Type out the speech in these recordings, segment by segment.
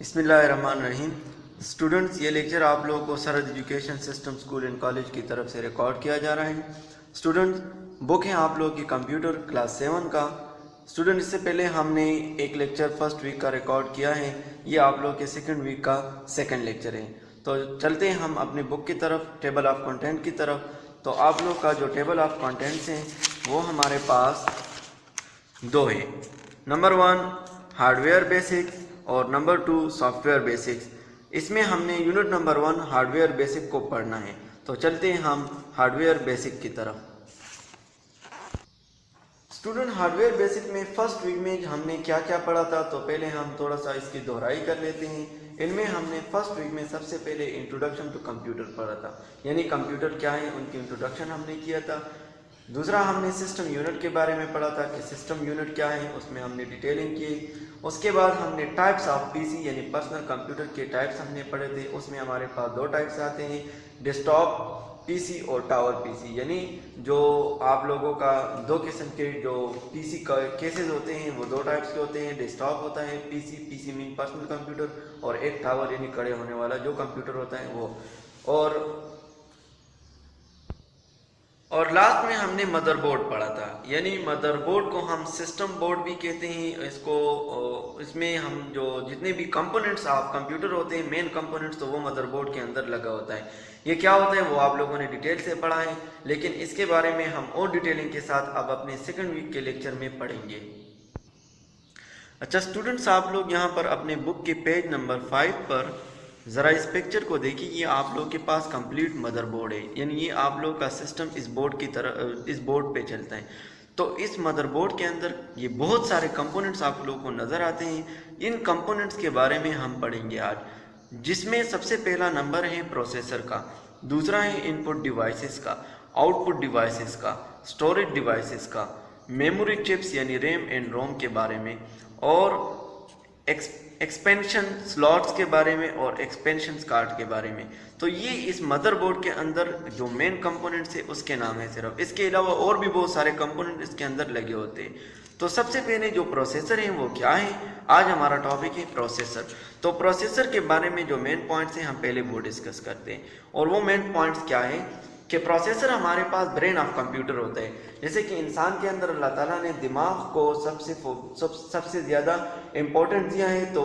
बिस्मिल्लाहिर्रहमानिर्रहीम। स्टूडेंट्स, ये लेक्चर आप लोगों को सरहद education system school and college की तरफ से रिकॉर्ड किया जा रहा है। स्टूडेंट्स, बुक है आप लोगों की कंप्यूटर क्लास 7 का। स्टूडेंट, इससे पहले हमने एक लेक्चर फर्स्ट वीक का रिकॉर्ड किया है, ये आप लोगों के सेकंड वीक का सेकंड लेक्चर है। तो चलते हैं हम अपनी बुक की तरफ, टेबल ऑफ कंटेंट की तरफ। तो आप लोग का जो टेबल ऑफ कंटेंट्स हैं वो हमारे पास दो है। नंबर 1 हार्डवेयर बेसिक और नंबर 2 सॉफ्टवेयर बेसिक्स। इसमें हमने यूनिट नंबर 1 हार्डवेयर बेसिक को पढ़ना है। तो चलते हैं हम हार्डवेयर बेसिक की तरफ। स्टूडेंट, हार्डवेयर बेसिक में फर्स्ट वीक में हमने क्या क्या पढ़ा था, तो पहले हम थोड़ा सा इसकी दोहराई कर लेते हैं। इनमें हमने फर्स्ट वीक में सबसे पहले इंट्रोडक्शन टू कंप्यूटर पढ़ा था, यानी कंप्यूटर क्या है उनकी इंट्रोडक्शन हमने किया था। दूसरा हमने सिस्टम यूनिट के बारे में पढ़ा था कि सिस्टम यूनिट क्या है, उसमें हमने डिटेलिंग की। उसके बाद हमने टाइप्स ऑफ पीसी यानी पर्सनल कंप्यूटर के टाइप्स हमने पढ़े थे। उसमें हमारे पास दो टाइप्स आते हैं, डेस्कटॉप पीसी और टावर पीसी, यानी जो आप लोगों का दो किस्म के जो पीसी का केसेस होते हैं वो दो टाइप्स के होते हैं। डेस्कटॉप होता है पीसी मीन पर्सनल कंप्यूटर, और एक टावर यानी खड़े होने वाला जो कंप्यूटर होता है वो। और लास्ट में हमने मदरबोर्ड पढ़ा था, यानी मदरबोर्ड को हम सिस्टम बोर्ड भी कहते हैं। इसमें हम जो जितने भी कंपोनेंट्स ऑफ कंप्यूटर होते हैं, मेन कंपोनेंट्स, तो वो मदरबोर्ड के अंदर लगा होता है। ये क्या होता है वो आप लोगों ने डिटेल से पढ़ा है, लेकिन इसके बारे में हम और डिटेलिंग के साथ अब अपने सेकंड वीक के लेक्चर में पढ़ेंगे। अच्छा स्टूडेंट्स, आप लोग यहाँ पर अपने बुक के पेज नंबर 5 पर ज़रा इस पिक्चर को देखिए। ये आप लोग के पास कंप्लीट मदरबोर्ड है, यानी ये आप लोग का सिस्टम इस बोर्ड की तरह इस बोर्ड पे चलता है। तो इस मदरबोर्ड के अंदर ये बहुत सारे कंपोनेंट्स आप लोगों को नज़र आते हैं। इन कंपोनेंट्स के बारे में हम पढ़ेंगे आज, जिसमें सबसे पहला नंबर है प्रोसेसर का, दूसरा है इनपुट डिवाइसेस का, आउटपुट डिवाइसेस का, स्टोरेज डिवाइसेस का, मेमोरी चिप्स यानी रैम एंड रोम के बारे में, और एक्सपेंशन स्लॉट्स के बारे में और एक्सपेंशन कार्ड के बारे में। तो ये इस मदरबोर्ड के अंदर जो मेन कंपोनेंट्स है उसके नाम है सिर्फ। इसके अलावा और भी बहुत सारे कंपोनेंट इसके अंदर लगे होते हैं। तो सबसे पहले जो प्रोसेसर है वो क्या है, आज हमारा टॉपिक है प्रोसेसर। तो प्रोसेसर के बारे में जो मेन पॉइंट्स हैं हम पहले वो डिस्कस करते हैं। और वो मेन पॉइंट्स क्या है कि प्रोसेसर हमारे पास ब्रेन ऑफ कंप्यूटर होता है। जैसे कि इंसान के अंदर अल्लाह ताला ने दिमाग को सबसे ज़्यादा इम्पोर्टेंट दिया है, तो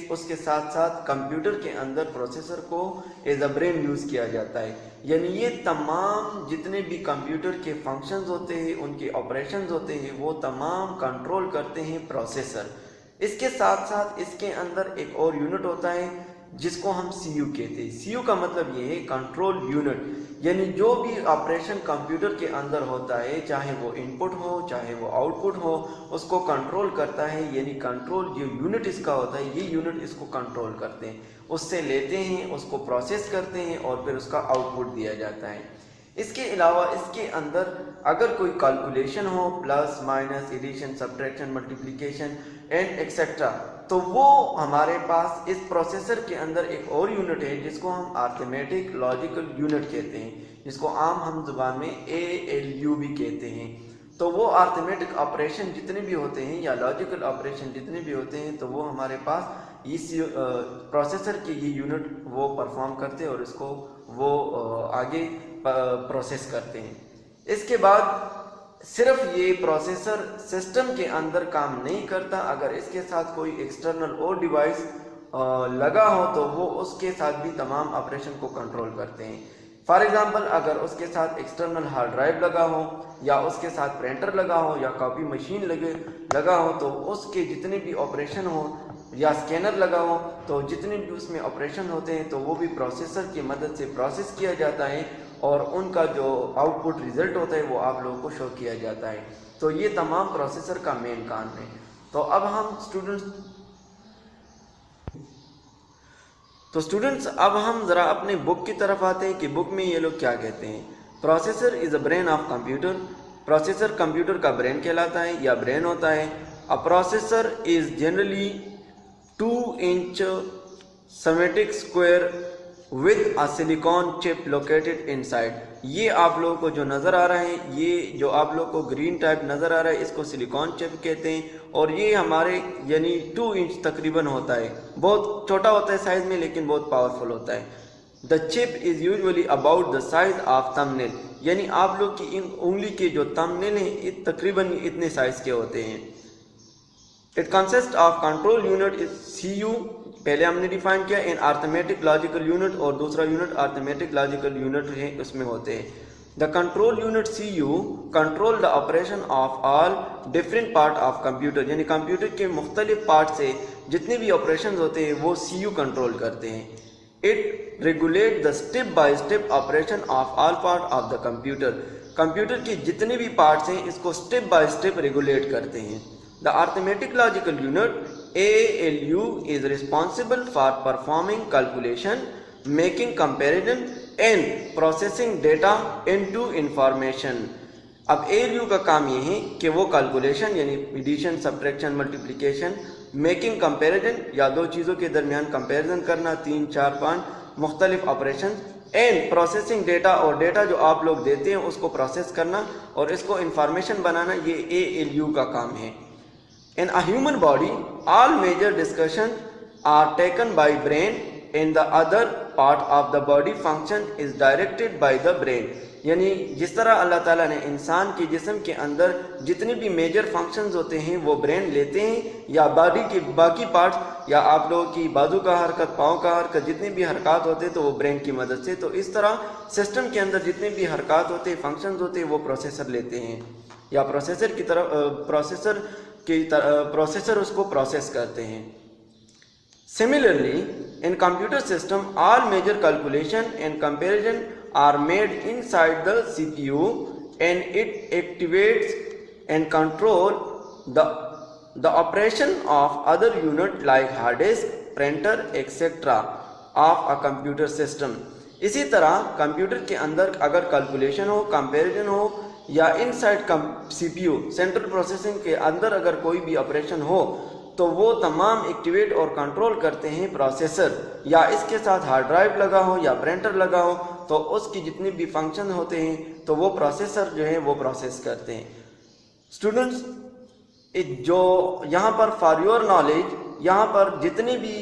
उसके साथ साथ कंप्यूटर के अंदर प्रोसेसर को एज अ ब्रेन यूज़ किया जाता है। यानी ये तमाम जितने भी कंप्यूटर के फंक्शंस होते हैं, उनके ऑपरेशंस होते हैं, वो तमाम कंट्रोल करते हैं प्रोसेसर। इसके साथ साथ इसके अंदर एक और यूनिट होता है जिसको हम सीयू कहते हैं। सीयू का मतलब ये है कंट्रोल यूनिट, यानी जो भी ऑपरेशन कंप्यूटर के अंदर होता है, चाहे वो इनपुट हो चाहे वो आउटपुट हो, उसको कंट्रोल करता है। यानी कंट्रोल जो यूनिट इसका होता है, ये यूनिट इसको कंट्रोल करते हैं, उससे लेते हैं, उसको प्रोसेस करते हैं और फिर उसका आउटपुट दिया जाता है। इसके अलावा इसके अंदर अगर कोई कैलकुलेशन हो, plus minus addition subtraction multiplication and etcetera, तो वो हमारे पास इस प्रोसेसर के अंदर एक और यूनिट है जिसको हम अरिथमेटिक लॉजिकल यूनिट कहते हैं, जिसको आम हम जुबान में ALU भी कहते हैं। तो वो अरिथमेटिक ऑपरेशन जितने भी होते हैं या लॉजिकल ऑपरेशन जितने भी होते हैं, तो वो हमारे पास इस प्रोसेसर के ये यूनिट वो परफॉर्म करते हैं और इसको वो आगे प्रोसेस करते हैं। इसके बाद सिर्फ ये प्रोसेसर सिस्टम के अंदर काम नहीं करता, अगर इसके साथ कोई एक्सटर्नल और डिवाइस लगा हो तो वो उसके साथ भी तमाम ऑपरेशन को कंट्रोल करते हैं। फॉर एग्जांपल, अगर उसके साथ एक्सटर्नल हार्ड ड्राइव लगा हो, या उसके साथ प्रिंटर लगा हो, या कॉपी मशीन लगा हो, तो उसके जितने भी ऑपरेशन हो, या स्कैनर लगा हो, तो जितने भी उसमें ऑपरेशन होते हैं तो वो भी प्रोसेसर की मदद से प्रोसेस किया जाता है, और उनका जो आउटपुट रिजल्ट होता है वो आप लोगों को शो किया जाता है। तो ये तमाम प्रोसेसर का मेन काम है। तो अब हम स्टूडेंट्स अब हम ज़रा अपने बुक की तरफ आते हैं कि बुक में ये लोग क्या कहते हैं। Processor is a brain of computer. Processor computer का ब्रेन कहलाता है या ब्रेन होता है। अ processor is generally 2 inch symmetric square with a silicon chip located inside. ये आप लोगों को जो नज़र आ रहा है, ये जो आप लोगों को ग्रीन टाइप नज़र आ रहा है, इसको सिलिकॉन चिप कहते हैं। और ये हमारे यानी 2 इंच तकरीबन होता है, بہت چھوٹا ہوتا ہے سائز میں لیکن بہت پاورفل ہوتا ہے. The chip is usually about the size of thumbnail. یعنی آپ لوگ کی انگلی کے جو thumbnail ہیں تقریباً اتنے سائز کے ہوتے ہیں. It consists of control unit is CU. پہلے ہم نے ڈیفائن کیا ان arithmetic logical unit اور دوسرا یونٹ arithmetic logical unit ہے اس میں ہوتے ہیں. The control unit CU control the operation of all different part of computer. یعنی کمپیوٹر کے مختلف پارٹ سے جتنے بھی آپریشنز ہوتے ہیں وہ CU کنٹرول کرتے ہیں. It regulate the step by step operation of all part of the computer. Computer کے جتنے بھی پارٹس ہیں اس کو اسٹیپ بائی اسٹیپ ریگولیٹ کرتے ہیں. The arithmetic logical unit ALU is responsible for performing calculation, making comparison and processing data into information. اب ALU کا کام یہ ہے کہ وہ کیلکولیشن یعنی addition, subtraction, multiplication, making comparison یا دو چیزوں کے درمیان کمپیریزن کرنا، 3 4 5 مختلف آپریشن، اینڈ پروسیسنگ ڈیٹا اور ڈیٹا جو آپ لوگ دیتے ہیں اس کو پروسیس کرنا اور اس کو انفارمیشن بنانا، یہ ALU کا کام ہے. In a human body, all major discussions are taken by brain and the other part of the body function is directed by the brain. یعنی جس طرح اللہ تعالیٰ نے انسان کے جسم کے اندر جتنے بھی میجر فنکشنز ہوتے ہیں وہ برین لیتے ہیں یا باڈی کے باقی پارٹس یا آپ لوگوں کی بازو کا حرکت، پاؤں کا حرکت، جتنے بھی حرکات ہوتے ہیں تو وہ برین کی مدد سے. تو اس طرح سسٹم کے اندر جتنے بھی حرکات ہوتے ہیں، فنکشنز ہوتے ہیں، وہ پروسیسر لیتے ہیں یا پروسیسر اس کو پروسیس کرتے ہیں. Similarly, in computer system, all major calculation and comparison are made inside the CPU and it activates and control the operation of other unit like hard disk, printer, etc. of a computer system. اسی طرح computer کے اندر اگر calculation ہو، comparison ہو یا ان side سی P U central processing کے اندر اگر کوئی بھی operation ہو تو وہ تمام ایکٹیویٹ اور کنٹرول کرتے ہیں پروسیسر، یا اس کے ساتھ ہارڈ ڈرائیو لگا ہو یا پرنٹر لگا ہو تو اس کی جتنی بھی فنکشن ہوتے ہیں تو وہ پروسیسر جو ہے وہ پروسیس کرتے ہیں. اسٹوڈنٹس جو یہاں پر فار یور نالج یہاں پر جتنے بھی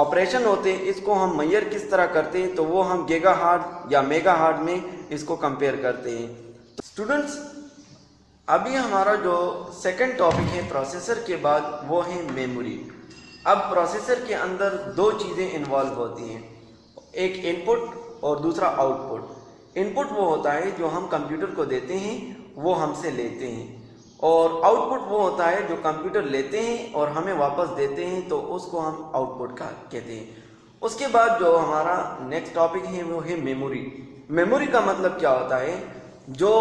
آپریشن ہوتے ہیں اس کو ہم میئر کس طرح کرتے ہیں تو وہ ہم گیگا ہارڈ یا میگا ہارڈ میں اس کو کمپیئر کرتے ہیں. اسٹوڈنٹس ابھی ہمارا جو سیکنڈ ٹاپک ہے پروسیسر کے بعد وہ ہے میموری. اب پروسیسر کے اندر دو چیزیں انوالو ہوتی ہیں، ایک ان پٹ اور دوسرا آؤٹ پٹ. ان پٹ وہ ہوتا ہے جو ہم کمپیوٹر کو دیتے ہیں وہ ہم سے لیتے ہیں، اور آؤٹ پٹ وہ ہوتا ہے جو کمپیوٹر لیتے ہیں اور ہمیں واپس دیتے ہیں تو اس کو ہم آؤٹ پٹ کا کہتے ہیں. اس کے بعد جو ہمارا نیکسٹ ٹاپک ہے وہ ہے میموری. میموری کا مطلب کیا ہوتا ہے؟ جو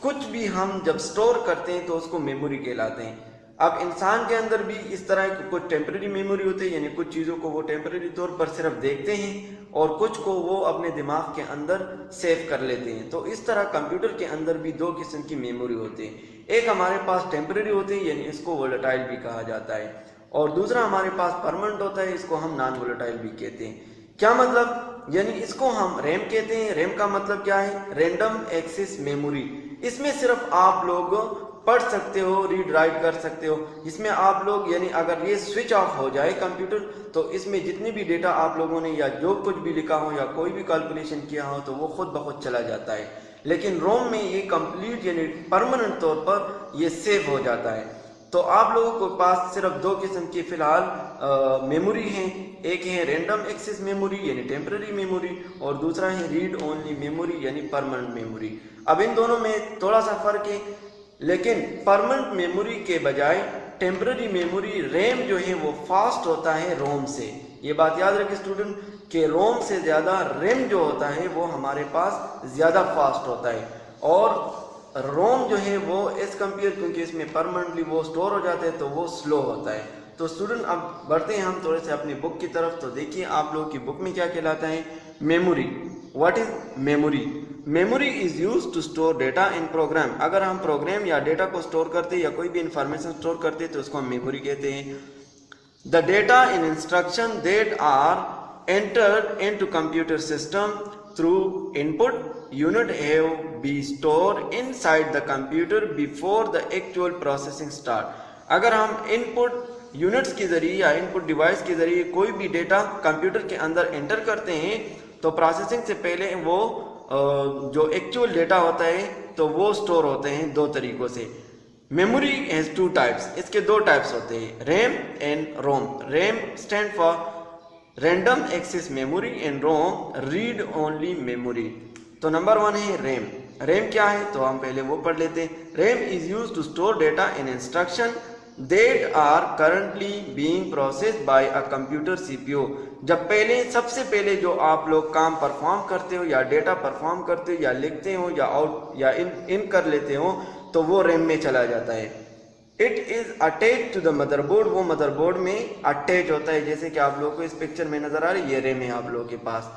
کچھ بھی ہم جب سٹور کرتے ہیں تو اس کو میموری کہلاتے ہیں. اب انسان کے اندر بھی اس طرح کی کچھ ٹیمپریری میموری ہوتی ہے، یعنی کچھ چیزوں کو وہ ٹیمپریری طور پر صرف دیکھتے ہیں اور کچھ کو وہ اپنے دماغ کے اندر سیو کر لیتے ہیں. تو اس طرح کمپیوٹر کے اندر بھی دو قسم کی میموری ہوتی ہے. ایک ہمارے پاس ٹیمپریری ہوتی ہے یعنی اس کو وولٹائل بھی کہا جاتا ہے، اور دوسرا ہمارے پاس پرماننٹ ہوتا ہے، اس کو ہم نان وولٹائل بھی کہتے ہیں. کیا مطلب؟ یعنی اس کو ہم ریم کہتے ہیں. ریم کا مطلب کیا ہے؟ Random access memory. اس میں صرف آپ لوگ پڑھ سکتے ہو، ریڈ رائٹ کر سکتے ہو. اس میں آپ لوگ یعنی اگر یہ سوئچ آف ہو جائے کمپیوٹر تو اس میں جتنی بھی ڈیٹا آپ لوگوں نے یا جو کچھ بھی لکھا ہو یا کوئی بھی کیلکولیشن کیا ہو تو وہ خود بخود چلا جاتا ہے. لیکن روم میں یہ کمپلیٹ یعنی پرماننٹ طور پر یہ سیو ہو جاتا ہے. تو آپ لوگوں کو پاس صرف دو قسم کی فی الحال میموری ہیں. ایک ہے رینڈم ایکسس میموری یعنی ٹیمپرری میموری، اور دوسرا ہے ریڈ اونلی میموری یعنی پرماننٹ میموری. اب ان دونوں میں تھوڑا سا فرق ہے، لیکن پرماننٹ میموری کے بجائے ٹیمپرری میموری ریم جو ہے وہ فاسٹ ہوتا ہے روم سے. یہ بات یاد رکھیں اسٹوڈنٹ کہ روم سے زیادہ ریم جو ہوتا ہے وہ ہمارے پاس زیادہ فاسٹ ہوتا ہے، اور روم جو ہے وہ ایز کمپیئر کیونکہ اس میں پرماننٹلی وہ سٹور ہو جاتا ہے تو وہ سلو ہوتا ہے. تو اسٹوڈنٹ اب بڑھتے ہیں ہم تھوڑے سے اپنی بک کی طرف. تو دیکھیے آپ لوگوں کی بک میں کیا کہلاتا ہے memory. What is memory? Memory is use to store data in program. اگر ہم پروگرام یا ڈیٹا کو اسٹور کرتے یا کوئی بھی انفارمیشن اسٹور کرتے تو اس کو ہم میموری کہتے ہیں. The data in instruction that are entered into computer system through input unit have be stored inside the computer before the actual processing start. اگر ہم input यूनिट्स के ज़रिए या इनपुट डिवाइस के ज़रिए कोई भी डेटा कंप्यूटर के अंदर एंटर करते हैं तो प्रोसेसिंग से पहले वो जो एक्चुअल डेटा होता है तो वो स्टोर होते हैं दो तरीक़ों से। मेमोरी हैज़ टू टाइप्स, इसके दो टाइप्स होते हैं, RAM and ROM. RAM stand for random access memory and ROM read only memory. तो नंबर 1 है रैम। रैम क्या है तो हम पहले वो पढ़ लेते हैं। RAM is use to store data in instruction that are currently being processed by a computer CPU। जब सबसे पहले जो आप लोग काम परफॉर्म करते हो या डेटा परफॉर्म करते हो या लिखते हो या आउट या इन कर लेते हो तो वो रैम में चला जाता है। It is attach to the motherboard, वो मदरबोर्ड में अटैच होता है, जैसे कि आप लोगों को इस पिक्चर में नजर आ रही है, ये रैम है आप लोगों के पास।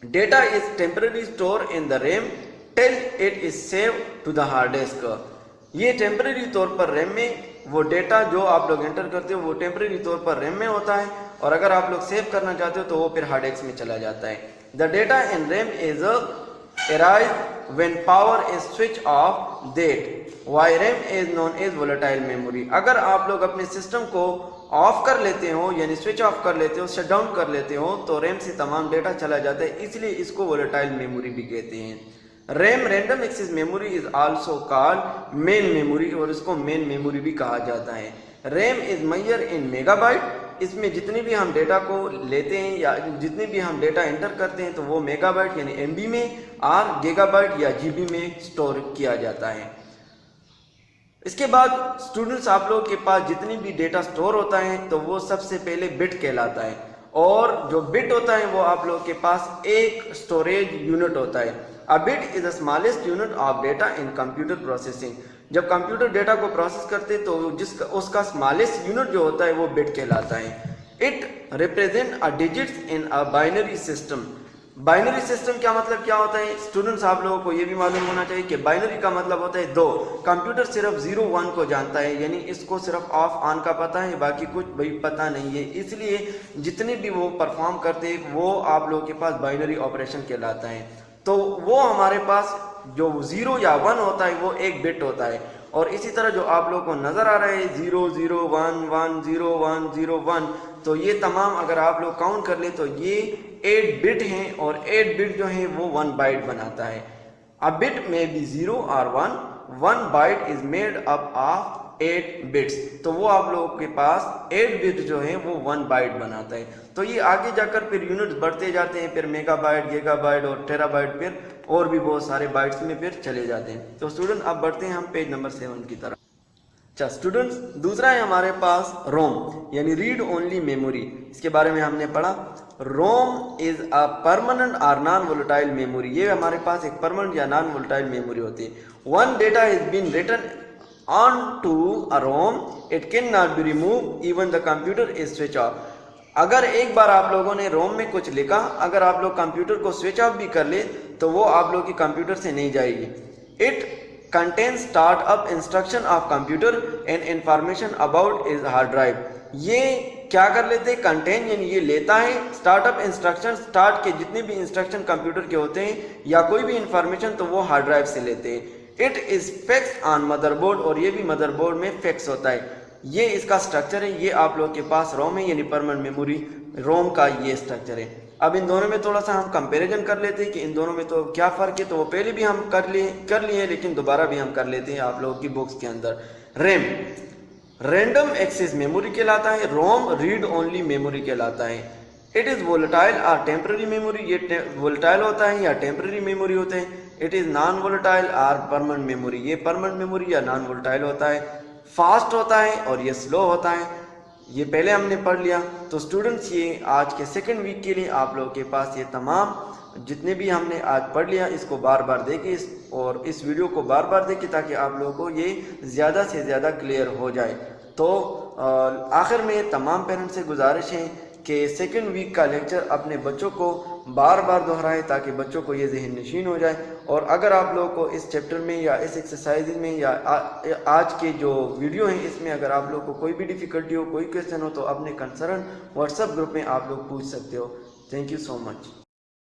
Data is temporary store in the RAM till it is save to the hard disk. ये टेम्परेरी तौर पर रैम में वो डेटा जो आप लोग एंटर करते हो वो टेम्परेरी तौर पर रैम में होता है, और अगर आप लोग सेव करना चाहते हो तो वो फिर हार्ड डिस्क में चला जाता है। The data in RAM is arise when power is switch off, that why RAM is known as volatile memory. अगर आप लोग अपने सिस्टम को ऑफ कर लेते हो यानी स्विच ऑफ कर लेते हो, शट डाउन कर लेते हो तो रैम से तमाम डेटा चला जाता है, इसलिए इसको वोलेटाइल मेमोरी भी कहते हैं। RAM random access memory is also called main memory, और इसको मेन मेमोरी भी कहा जाता है। RAM is measure in megabyte, इसमें जितने भी हम डेटा को लेते हैं या जितने भी हम डेटा एंटर करते हैं तो वो मेगाबाइट यानी एमबी में और गीगाबाइट या जीबी में स्टोर किया जाता है। इसके बाद स्टूडेंट्स आप लोगों के पास जितनी भी डेटा स्टोर होता है तो वो सबसे पहले बिट कहलाता है, और जो बिट होता है वो आप लोगों के पास एक स्टोरेज यूनिट होता है। A bit is the smallest unit of data in computer processing। जब कंप्यूटर डेटा को प्रोसेस करते तो उसका स्मॉलेस्ट यूनिट जो होता है वो बिट कहलाता है। It represent a digits in a binary system. Binary system क्या मतलब क्या होता है स्टूडेंट्स, आप लोगों को ये भी मालूम होना चाहिए कि बाइनरी का मतलब होता है दो। कंप्यूटर सिर्फ 0 1 को जानता है, यानी इसको सिर्फ ऑफ ऑन का पता है, बाकी कुछ भाई पता नहीं है, इसलिए जितने भी वो परफॉर्म करते हैं वो आप लोगों के पास बाइनरी ऑपरेशन कहलाता है। तो वो हमारे पास जो 0 या 1 होता है वो एक बिट होता है, और इसी तरह जो आप लोगों को नज़र आ रहा है 0 0 1 1 0 1 0 1, तो ये तमाम अगर आप लोग काउंट कर ले तो ये 8 बिट हैं, और 8 बिट जो है वो 1 बाइट बनाता है। अ बिट में बी 0 और 1 byte is made up of 8 bits, तो वो आप लोगों के पास 8 बिट जो है वो 1 बाइट बनाता है। तो ये आगे जाकर फिर यूनिट्स बढ़ते जाते हैं, फिर मेगाबाइट, गीगाबाइट और टेराबाइट, फिर और भी बहुत सारे बाइट्स में फिर चले जाते हैं। तो स्टूडेंट अब बढ़ते हैं हम पेज नंबर 7 की तरफ। अच्छा स्टूडेंट्स, दूसरा है हमारे पास रोम यानी रीड ओनली मेमोरी। इसके बारे में हमने पढ़ा, रोम इज अ परमानेंट और नॉन वोलेटाइल मेमोरी। ये हमारे पास एक परमानेंट या नॉन वोलेटाइल मेमोरी होती है। Once data is been written onto a ROM, it cannot be removed even the computer is switch off। अगर एक बार आप लोगों ने रोम में कुछ लिखा, अगर आप लोग कंप्यूटर को स्विच ऑफ भी कर ले तो वो आप लोग की कंप्यूटर से नहीं जाएगी। It contain start up instruction of computer and information about is hard drive. ये क्या कर लेते हैं, कंटेन यानी ये लेता है स्टार्टअप इंस्ट्रक्शन, स्टार्ट के जितने भी इंस्ट्रक्शन कंप्यूटर के होते हैं या कोई भी इंफॉर्मेशन तो वो हार्ड ड्राइव से लेते हैं। It is fixed on motherboard, और ये भी मदरबोर्ड में फिक्स होता है। ये इसका स्ट्रक्चर है, ये आप लोग के पास रोम है यानी परमानेंट मेमोरी, रोम का ये स्ट्रक्चर है। अब इन दोनों में थोड़ा सा हम कंपैरिजन कर लेते हैं कि इन दोनों में तो क्या फ़र्क है, तो वो पहले भी हम कर लिए लेकिन दोबारा भी हम कर लेते हैं आप लोगों की बुक्स के अंदर। रैम रैंडम एक्सेस मेमोरी कहलाता है, रोम रीड ओनली मेमोरी कहलाता है। इट इज़ वोलेटाइल और टेम्पररी मेमोरी, ये वोलेटाइल होता है या टेम्पररी मेमोरी होते हैं। इट इज़ नॉन वोलेटाइल और परमानेंट मेमोरी, ये परमानेंट मेमोरी या नॉन वोलेटाइल होता है। फास्ट होता है और ये स्लो होता है, ये पहले हमने पढ़ लिया। तो स्टूडेंट्स ये आज के सेकेंड वीक के लिए आप लोगों के पास ये तमाम जितने भी हमने आज पढ़ लिया इसको बार बार देखिए और इस वीडियो को बार बार देखिए ताकि आप लोगों को ये ज़्यादा से ज़्यादा क्लियर हो जाए। तो आखिर में तमाम पेरेंट्स से गुजारिश है कि सेकेंड वीक का लेक्चर अपने बच्चों को बार बार दोहराएं ताकि बच्चों को ये जहन नशीन हो जाए। और अगर आप लोगों को इस चैप्टर में या इस एक्सरसाइज में या आज के जो वीडियो हैं इसमें अगर आप लोगों को कोई भी डिफ़िकल्टी हो, कोई क्वेश्चन हो तो अपने कंसर्न व्हाट्सएप ग्रुप में आप लोग पूछ सकते हो। Thank you so much.